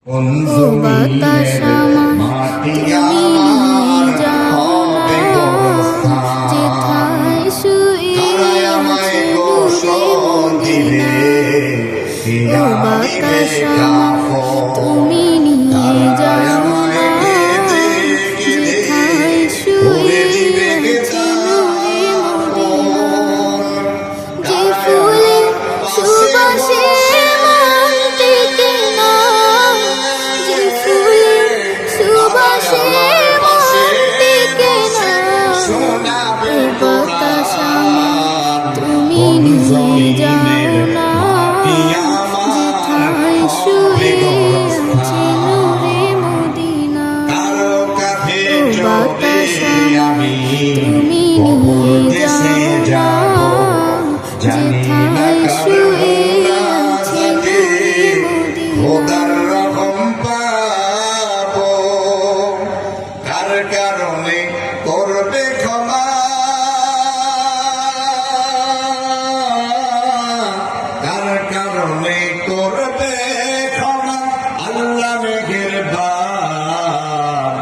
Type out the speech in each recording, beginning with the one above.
ও বাতাস আমার তুমি যাও না, যেথায় শুয়ে আছে মদিনা। ও বাতাস আমার তুমি নিয়ে যাও না, যেথায় শুয়ে আছে মদিনা। যে ফুলের সুবাসে মন টেকে না, যে ফুলের সুবাসে মন টেকে না। ও বাতাস আমার তুমি নিয়ে যাও না, যেথায় শুয়ে আছে নূরে মদিনা। ও বাতাস আমার তুমি নিয়ে যাও না, যেথায় শুয়ে আছে নূরে মদিনা। কার কারণে করবে ক্ষমা, কার কারণে করবে ক্ষমা। আল্লাহ মেঘের বাপ,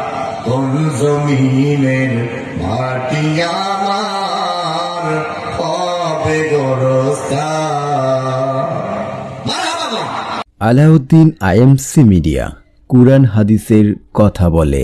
কোন জমিনের মাটি আমার হবে গোরস্থান। আলাউদ্দিন আইএমসি মিডিয়া, কুরআন হাদিসের কথা বলে।